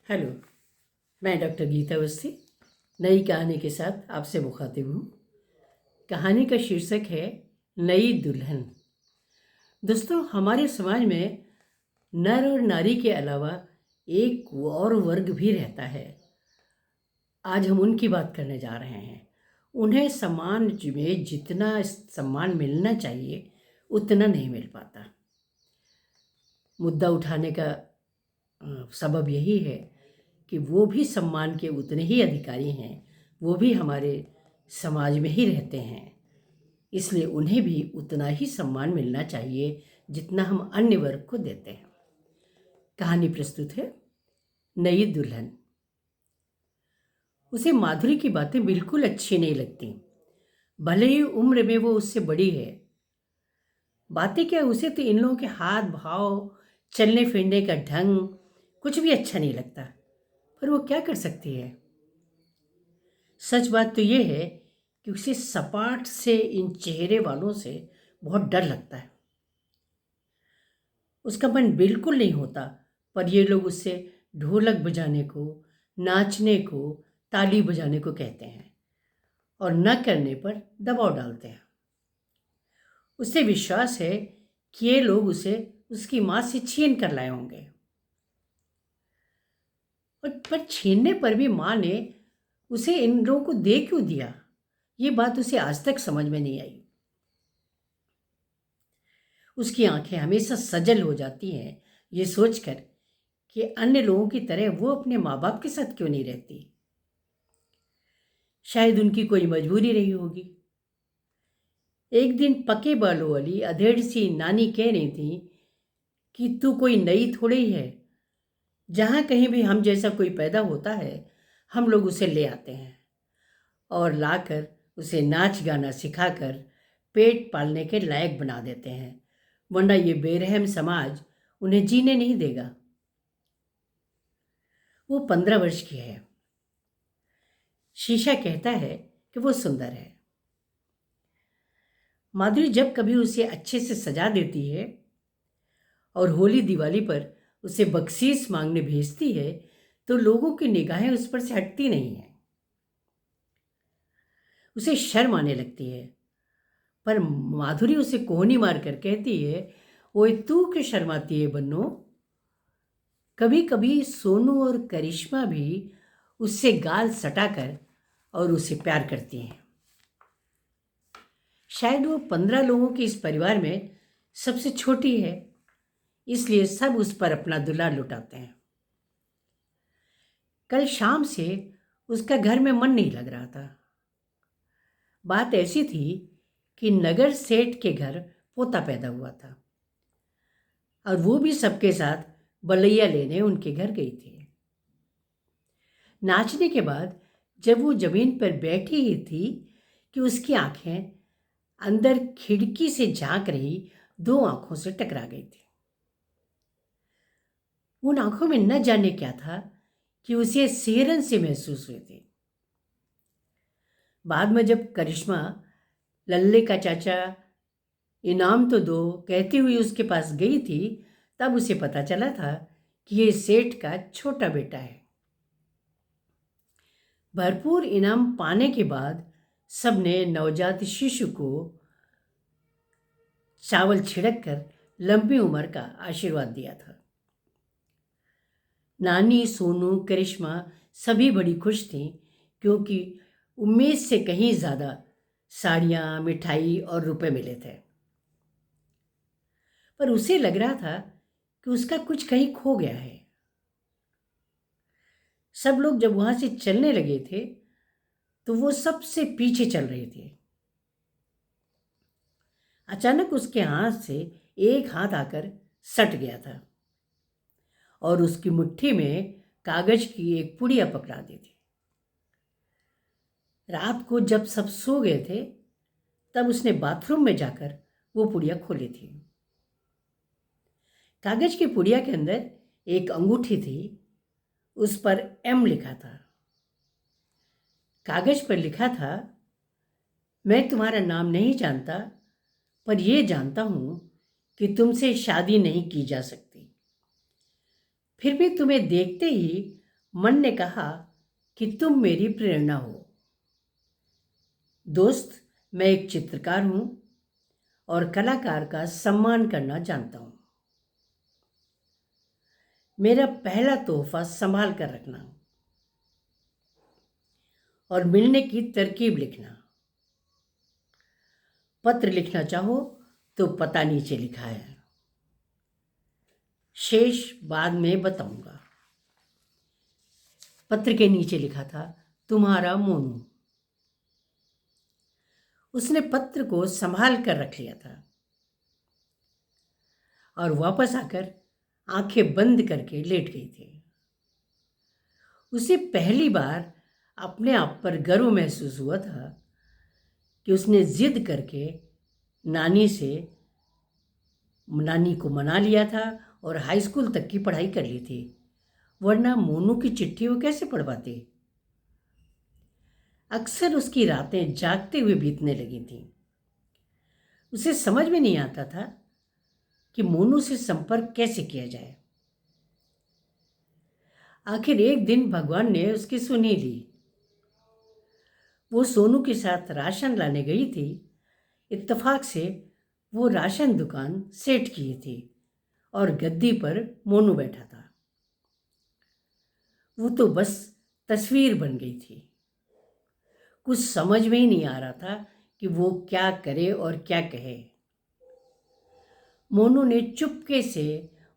Hello. मैं doctor Gita Awasthi नई कहानी के साथ आपसे मुखातिब हूँ। कहानी का शीर्षक है नई दुल्हन। दोस्तों, हमारे समाज में नर और नारी के अलावा एक और वर्ग भी रहता है। आज हम उनकी बात करने जा रहे हैं। उन्हें समाज में जितना सम्मान मिलना चाहिए उतना नहीं मिल पाता। मुद्दा उठाने का सबब यही है कि वो भी सम्मान के उतने ही अधिकारी हैं। वो भी हमारे समाज में ही रहते हैं, इसलिए उन्हें भी उतना ही सम्मान मिलना चाहिए जितना हम अन्य वर्ग को देते हैं। कहानी प्रस्तुत है नई दुल्हन। उसे माधुरी की बातें बिल्कुल अच्छी नहीं लगती, भले ही उम्र में वो उससे बड़ी है। बातें क्या, उसे तो इन लोगों के हाथ भाव, चलने फिरने का ढंग कुछ भी अच्छा नहीं लगता, पर वो क्या कर सकती है। सच बात तो ये है कि उसे सपाट से इन चेहरे वालों से बहुत डर लगता है। उसका मन बिल्कुल नहीं होता, पर ये लोग उससे ढोलक बजाने को, नाचने को, ताली बजाने को कहते हैं और न करने पर दबाव डालते हैं। उसे विश्वास है कि ये लोग उसे उसकी माँ से छीन कर लाए होंगे, और पर छीनने पर भी माँ ने उसे इन लोगों को दे क्यों दिया, ये बात उसे आज तक समझ में नहीं आई। उसकी आंखें हमेशा सजल हो जाती हैं ये सोचकर कि अन्य लोगों की तरह वो अपने माँ बाप के साथ क्यों नहीं रहती। शायद उनकी कोई मजबूरी रही होगी। एक दिन पके बालों वाली अधेड़ सी नानी कह रही थी कि तू कोई नई थोड़ी ही है। जहाँ कहीं भी हम जैसा कोई पैदा होता है, हम लोग उसे ले आते हैं और लाकर उसे नाच गाना सिखाकर पेट पालने के लायक बना देते हैं, वरना ये बेरहम समाज उन्हें जीने नहीं देगा। वो 15 वर्ष की है। शीशा कहता है कि वो सुंदर है। माधुरी जब कभी उसे अच्छे से सजा देती है और होली दिवाली पर उसे बख्शीश मांगने भेजती है, तो लोगों की निगाहें उस पर से हटती नहीं है। उसे शर्म आने लगती है, पर माधुरी उसे कोहनी मारकर कहती है, ओए तू क्यों शर्माती है बन्नो। कभी कभी सोनू और करिश्मा भी उससे गाल सटाकर और उसे प्यार करती हैं। शायद वो 15 लोगों के इस परिवार में सबसे छोटी है, इसलिए सब उस पर अपना दुलार लुटाते हैं। कल शाम से उसका घर में मन नहीं लग रहा था। बात ऐसी थी कि नगर सेठ के घर पोता पैदा हुआ था और वो भी सबके साथ बलैया लेने उनके घर गई थी। नाचने के बाद जब वो जमीन पर बैठी ही थी कि उसकी आंखें अंदर खिड़की से झांक रही 2 आंखों से टकरा गई थी। उन आंखों में न जाने क्या था कि उसे सिहरन से महसूस हुई थी। बाद में जब करिश्मा लल्ले का चाचा इनाम तो दो कहती हुई उसके पास गई थी, तब उसे पता चला था कि ये सेठ का छोटा बेटा है। भरपूर इनाम पाने के बाद सबने नवजात शिशु को चावल छिड़क कर लंबी उम्र का आशीर्वाद दिया था। नानी, सोनू, करिश्मा सभी बड़ी खुश थीं, क्योंकि उम्मीद से कहीं ज़्यादा साड़ियाँ, मिठाई और रुपए मिले थे। पर उसे लग रहा था कि उसका कुछ कहीं खो गया है। सब लोग जब वहाँ से चलने लगे थे तो वो सबसे पीछे चल रहे थे। अचानक उसके हाथ से एक हाथ आकर सट गया था और उसकी मुट्ठी में कागज की एक पुड़िया पकड़ा दी थी। रात को जब सब सो गए थे, तब उसने बाथरूम में जाकर वो पुड़िया खोली थी। कागज की पुड़िया के अंदर एक अंगूठी थी, उस पर एम लिखा था। कागज पर लिखा था, मैं तुम्हारा नाम नहीं जानता, पर यह जानता हूं कि तुमसे शादी नहीं की जा सकती। फिर भी तुम्हें देखते ही मन ने कहा कि तुम मेरी प्रेरणा हो। दोस्त, मैं एक चित्रकार हूं और कलाकार का सम्मान करना जानता हूं। मेरा पहला तोहफा संभाल कर रखना और मिलने की तरकीब लिखना। पत्र लिखना चाहो तो पता नीचे लिखा है, शेष बाद में बताऊंगा। पत्र के नीचे लिखा था, तुम्हारा मोनू। उसने पत्र को संभाल कर रख लिया था और वापस आकर आंखें बंद करके लेट गई थी। उसे पहली बार अपने आप पर गर्व महसूस हुआ था कि उसने जिद करके नानी को मना लिया था और हाई स्कूल तक की पढ़ाई कर ली थी, वरना मोनू की चिट्ठी वो कैसे पढ़ पाती। अक्सर उसकी रातें जागते हुए बीतने लगी थीं। उसे समझ में नहीं आता था कि मोनू से संपर्क कैसे किया जाए। आखिर एक दिन भगवान ने उसकी सुनी ली। वो सोनू के साथ राशन लाने गई थी। इत्तेफाक से वो राशन दुकान सेट की थी और गद्दी पर मोनू बैठा था। वो तो बस तस्वीर बन गई थी। कुछ समझ में ही नहीं आ रहा था कि वो क्या करे और क्या कहे। मोनू ने चुपके से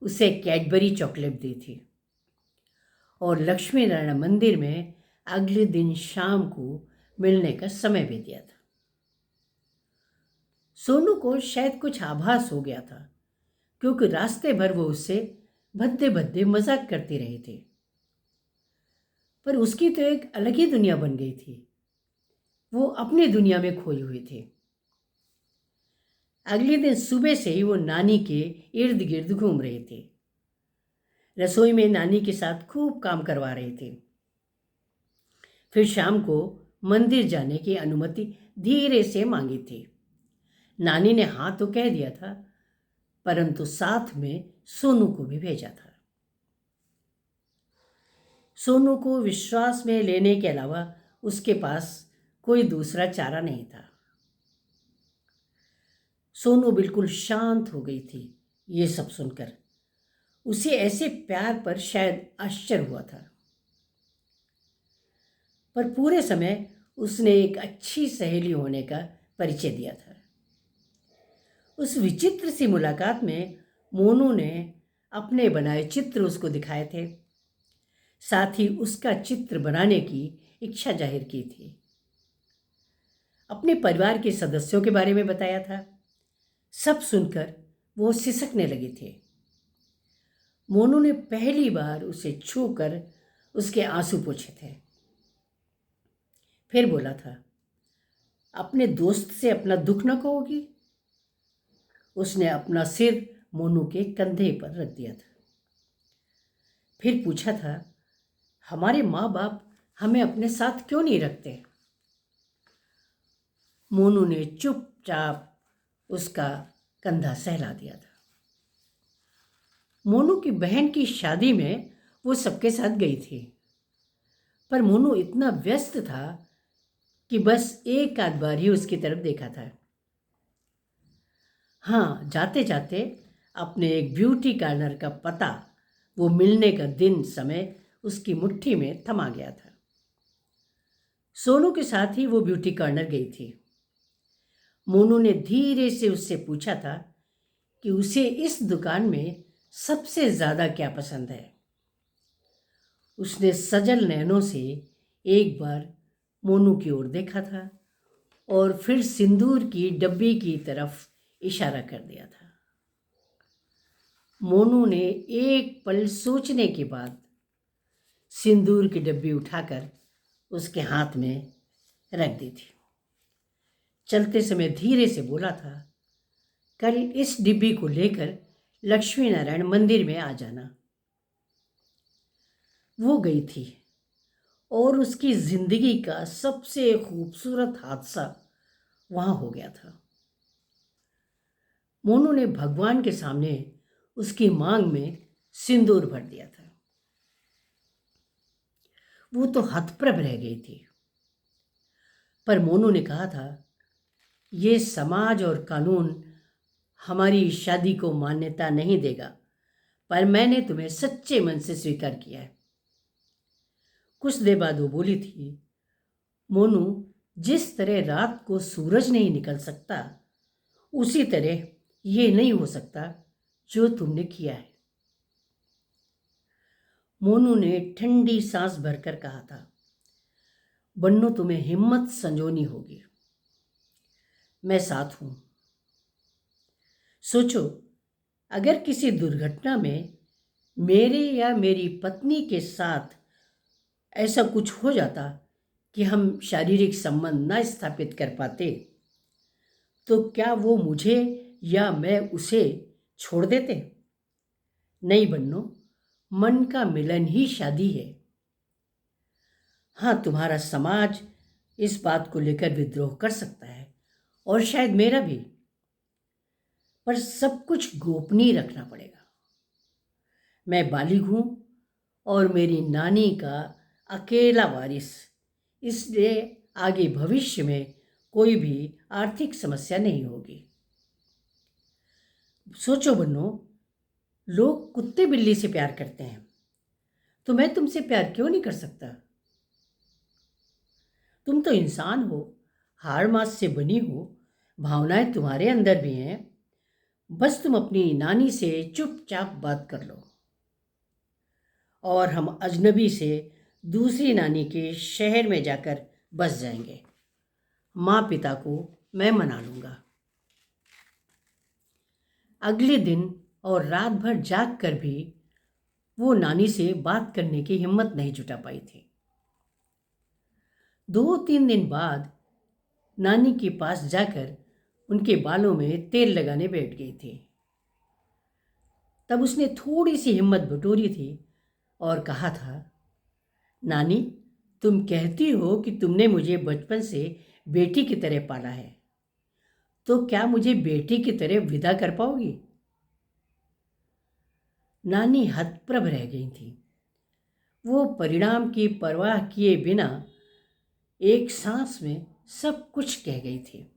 उसे कैडबरी चॉकलेट दी थी और लक्ष्मी नारायण मंदिर में अगले दिन शाम को मिलने का समय भी दिया था। सोनू को शायद कुछ आभास हो गया था, क्योंकि रास्ते भर वो उससे भद्दे भद्दे मजाक करती रही थी। पर उसकी तो एक अलग ही दुनिया बन गई थी। वो अपनी दुनिया में खोई हुई थी। अगले दिन सुबह से ही वो नानी के इर्द गिर्द घूम रही थी। रसोई में नानी के साथ खूब काम करवा रही थी। फिर शाम को मंदिर जाने की अनुमति धीरे से मांगी थी। नानी ने हाँ तो कह दिया था, परंतु साथ में सोनू को भी भेजा था। सोनू को विश्वास में लेने के अलावा उसके पास कोई दूसरा चारा नहीं था। सोनू बिल्कुल शांत हो गई थी। ये सब सुनकर उसे ऐसे प्यार पर शायद आश्चर्य हुआ था, पर पूरे समय उसने एक अच्छी सहेली होने का परिचय दिया था। उस विचित्र सी मुलाकात में मोनू ने अपने बनाए चित्र उसको दिखाए थे, साथ ही उसका चित्र बनाने की इच्छा जाहिर की थी। अपने परिवार के सदस्यों के बारे में बताया था। सब सुनकर वो सिसकने लगी थी। मोनू ने पहली बार उसे छूकर उसके आंसू पोंछे थे। फिर बोला था, अपने दोस्त से अपना दुख न कहोगी। उसने अपना सिर मोनू के कंधे पर रख दिया था। फिर पूछा था, हमारे माँ बाप हमें अपने साथ क्यों नहीं रखते। मोनू ने चुपचाप उसका कंधा सहला दिया था। मोनू की बहन की शादी में वो सबके साथ गई थी, पर मोनू इतना व्यस्त था कि बस एक आध बार ही उसकी तरफ देखा था। हाँ, जाते जाते अपने एक ब्यूटी पार्लर का पता, वो मिलने का दिन समय उसकी मुट्ठी में थमा गया था। सोनू के साथ ही वो ब्यूटी कॉर्नर गई थी। मोनू ने धीरे से उससे पूछा था कि उसे इस दुकान में सबसे ज़्यादा क्या पसंद है। उसने सजल नैनों से एक बार मोनू की ओर देखा था और फिर सिंदूर की डब्बी की तरफ इशारा कर दिया था। मोनू ने एक पल सोचने के बाद सिंदूर की डब्बी उठाकर उसके हाथ में रख दी थी। चलते समय धीरे से बोला था, कल इस डिब्बी को लेकर लक्ष्मी नारायण मंदिर में आ जाना। वो गई थी और उसकी जिंदगी का सबसे खूबसूरत हादसा वहां हो गया था। मोनू ने भगवान के सामने उसकी मांग में सिंदूर भर दिया था। वो तो हतप्रभ रह गई थी। पर मोनू ने कहा था, ये समाज और कानून हमारी शादी को मान्यता नहीं देगा, पर मैंने तुम्हें सच्चे मन से स्वीकार किया है। कुछ देर बाद वो बोली थी, मोनू, जिस तरह रात को सूरज नहीं निकल सकता, उसी तरह ये नहीं हो सकता जो तुमने किया है। मोनू ने ठंडी सांस भरकर कहा था, बन्नो, तुम्हें हिम्मत संजोनी होगी, मैं साथ हूं। सोचो, अगर किसी दुर्घटना में मेरे या मेरी पत्नी के साथ ऐसा कुछ हो जाता कि हम शारीरिक संबंध न स्थापित कर पाते, तो क्या वो मुझे या मैं उसे छोड़ देते? नहीं बन्नो, मन का मिलन ही शादी है। हाँ, तुम्हारा समाज इस बात को लेकर विद्रोह कर सकता है, और शायद मेरा भी, पर सब कुछ गोपनीय रखना पड़ेगा। मैं बालिग हूं और मेरी नानी का अकेला वारिस, इसलिए आगे भविष्य में कोई भी आर्थिक समस्या नहीं होगी। सोचो बन्नो, लोग कुत्ते बिल्ली से प्यार करते हैं, तो मैं तुमसे प्यार क्यों नहीं कर सकता? तुम तो इंसान हो, हाड़ मांस से बनी हो, भावनाएं तुम्हारे अंदर भी हैं। बस तुम अपनी नानी से चुपचाप बात कर लो, और हम अजनबी से दूसरी नानी के शहर में जाकर बस जाएंगे। माँ पिता को मैं मना लूँगा। अगले दिन और रात भर जाग कर भी वो नानी से बात करने की हिम्मत नहीं जुटा पाई थी। 2-3 दिन बाद नानी के पास जाकर उनके बालों में तेल लगाने बैठ गई थी। तब उसने थोड़ी सी हिम्मत बटोरी थी और कहा था, नानी, तुम कहती हो कि तुमने मुझे बचपन से बेटी की तरह पाला है, तो क्या मुझे बेटी की तरह विदा कर पाओगी? नानी हतप्रभ रह गई थी। वो परिणाम की परवाह किए बिना एक सांस में सब कुछ कह गई थी।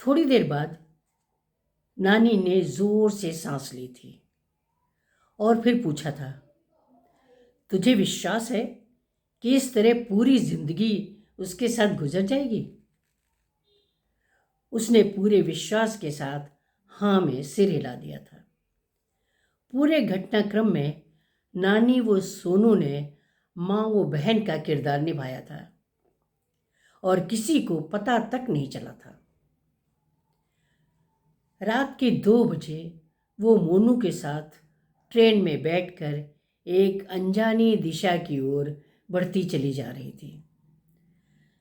थोड़ी देर बाद नानी ने जोर से सांस ली थी और फिर पूछा था, तुझे विश्वास है कि इस तरह पूरी जिंदगी उसके साथ गुजर जाएगी? उसने पूरे विश्वास के साथ हाँ में सिर हिला दिया था। पूरे घटनाक्रम में नानी वो सोनू ने माँ वो बहन का किरदार निभाया था और किसी को पता तक नहीं चला था। रात के 2 बजे वो मोनू के साथ ट्रेन में बैठकर एक अनजानी दिशा की ओर बढ़ती चली जा रही थी।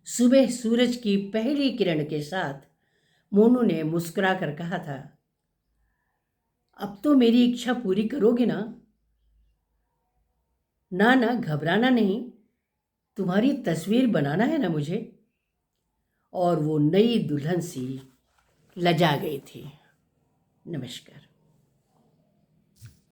सुबह सूरज की पहली किरण के साथ मोनू ने मुस्कुरा कर कहा था, अब तो मेरी इच्छा पूरी करोगे ना? ना ना, घबराना नहीं, तुम्हारी तस्वीर बनाना है ना मुझे। और वो नई दुल्हन सी लजा गई थी। नमस्कार।